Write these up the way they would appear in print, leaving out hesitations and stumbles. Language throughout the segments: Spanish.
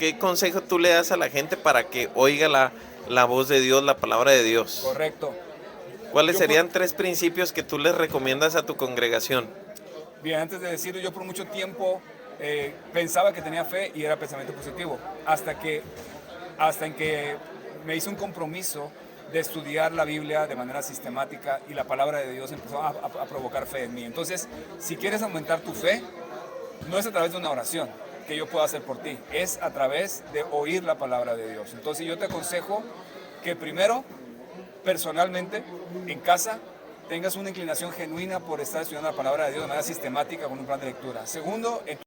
¿qué consejo tú le das a la gente para que oiga la voz de Dios, la palabra de Dios? Correcto. ¿Cuáles Yo por, serían 3 principios que tú les recomiendas a tu congregación? Bien, antes de decirlo, yo por mucho tiempo pensaba que tenía fe y era pensamiento positivo, hasta en que me hice un compromiso de estudiar la Biblia de manera sistemática y la palabra de Dios empezó a provocar fe en mí. Entonces, si quieres aumentar tu fe, no es a través de una oración que yo pueda hacer por ti, es a través de oír la palabra de Dios. Entonces yo te aconsejo que primero, personalmente, en casa, tengas una inclinación genuina por estar estudiando la palabra de Dios de manera sistemática con un plan de lectura. Segundo, en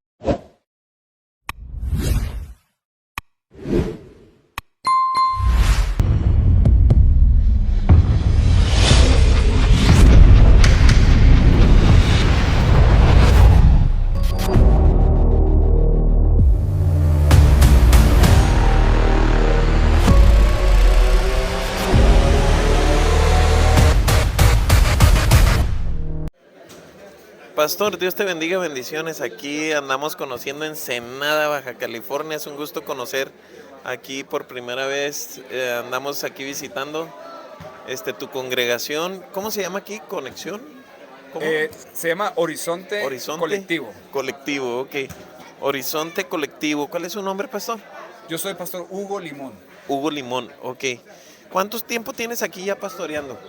Pastor, Dios te bendiga, bendiciones. Aquí andamos conociendo Ensenada, Baja California. Es un gusto conocer aquí por primera vez. Andamos aquí visitando tu congregación. ¿Cómo se llama aquí? ¿Conexión? ¿Cómo? Se llama Horizonte Horizonte Colectivo. Colectivo, ok. Horizonte Colectivo. ¿Cuál es su nombre, pastor? Yo soy pastor Hugo Limón. Hugo Limón, ok. ¿Cuántos tiempo tienes aquí ya pastoreando?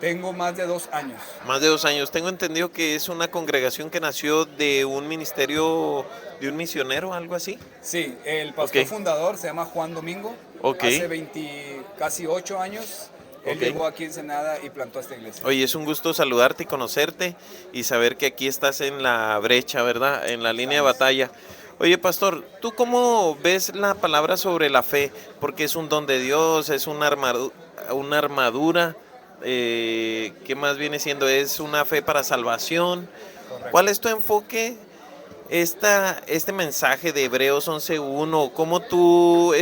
Tengo más de 2 años. Más de 2 años. Tengo entendido que es una congregación que nació de un ministerio, de un misionero, algo así. Sí, el pastor Ok, fundador se llama Juan Domingo. ok, Hace casi 8 años, él ok. llegó aquí en Ensenada y plantó esta iglesia. Oye, es un gusto saludarte y conocerte y saber que aquí estás en la brecha, ¿verdad? En la línea de Estamos. batalla. Oye, pastor, ¿tú cómo ves la palabra sobre la fe? Porque es un don de Dios, es una armadura, ¿qué más viene siendo? Es una fe para salvación. ¿Cuál Correcto. es tu enfoque? Este mensaje de Hebreos 11:1, ¿cómo tú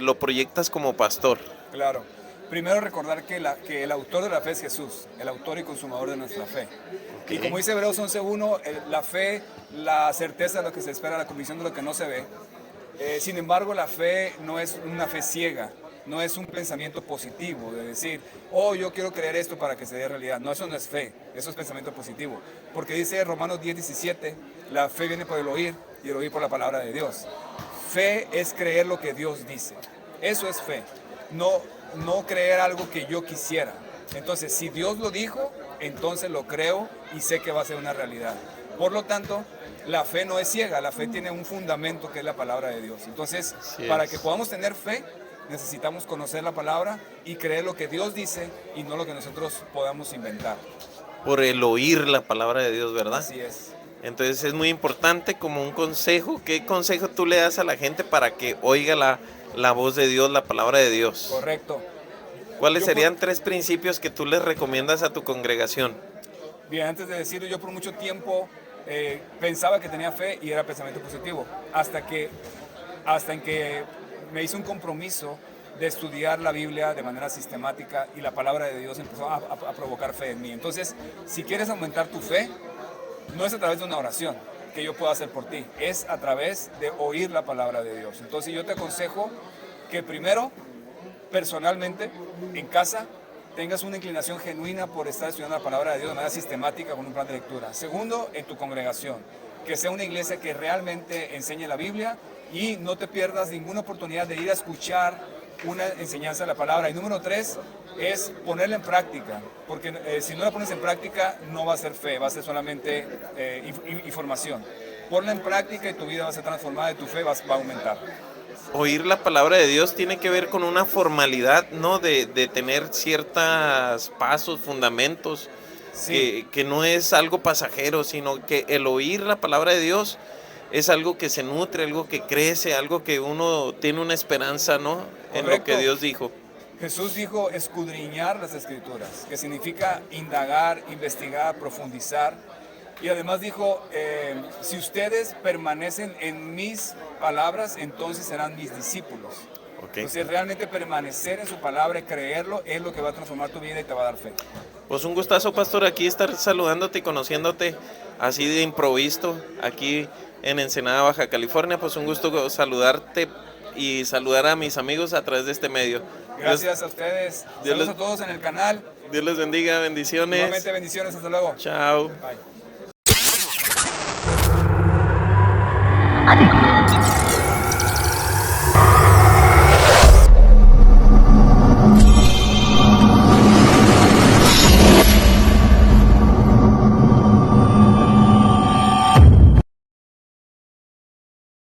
lo proyectas como pastor? Claro. Primero recordar que el autor de la fe es Jesús, el autor y consumador de nuestra fe. Ok, Y como dice Hebreos 11:1, la fe, la certeza de lo que se espera, la convicción de lo que no se ve. Sin embargo, la fe no es una fe ciega, no es un pensamiento positivo de decir, oh, yo quiero creer esto para que se dé realidad. No, eso no es fe, eso es pensamiento positivo. Porque dice Romanos 10:17, la fe viene por el oír y el oír por la palabra de Dios. Fe es creer lo que Dios dice. Eso es fe. No, no creer algo que yo quisiera. Entonces, si Dios lo dijo, entonces lo creo y sé que va a ser una realidad. Por lo tanto, la fe no es ciega, la fe tiene un fundamento que es la palabra de Dios. Entonces, así para que es. podamos tener fe, necesitamos conocer la palabra y creer lo que Dios dice y no lo que nosotros podamos inventar. Por el oír la palabra de Dios, ¿verdad? Así es. Entonces es muy importante como un consejo. ¿Qué consejo tú le das a la gente para que oiga la voz de Dios, la palabra de Dios? Correcto. ¿Cuáles Yo por, serían 3 principios que tú les recomiendas a tu congregación? Bien, antes de decirlo, yo por mucho tiempo pensaba que tenía fe y era pensamiento positivo, hasta en que me hice un compromiso de estudiar la Biblia de manera sistemática y la palabra de Dios empezó a provocar fe en mí. Entonces, si quieres aumentar tu fe, no es a través de una oración que yo pueda hacer por ti, es a través de oír la palabra de Dios. Entonces yo te aconsejo que primero, personalmente, en casa, tengas una inclinación genuina por estar estudiando la palabra de Dios de manera sistemática con un plan de lectura. Segundo, en tu congregación, que sea una iglesia que realmente enseñe la Biblia y no te pierdas ninguna oportunidad de ir a escuchar una enseñanza de la palabra. Y número 3 es ponerla en práctica, porque si no la pones en práctica no va a ser fe, va a ser solamente información. Ponla en práctica y tu vida va a ser transformada y tu fe va a aumentar. Oír la palabra de Dios tiene que ver con una formalidad, ¿no? De tener ciertos pasos, fundamentos, Sí, que no es algo pasajero, sino que el oír la palabra de Dios es algo que se nutre, algo que crece, algo que uno tiene una esperanza, ¿no? En lo que correcto. Dios dijo. Jesús dijo escudriñar las escrituras, que significa indagar, investigar, profundizar. Y además dijo, si ustedes permanecen en mis palabras, entonces serán mis discípulos. Ok. Entonces realmente permanecer en su palabra y creerlo es lo que va a transformar tu vida y te va a dar fe. Pues un gustazo, pastor, aquí estar saludándote y conociéndote así de improviso, aquí en Ensenada, Baja California. Pues un gusto saludarte y saludar a mis amigos a través de este medio. Gracias a ustedes. Saludos a todos en el canal. Dios les bendiga, bendiciones. Nuevamente bendiciones, hasta luego. Chao. Bye.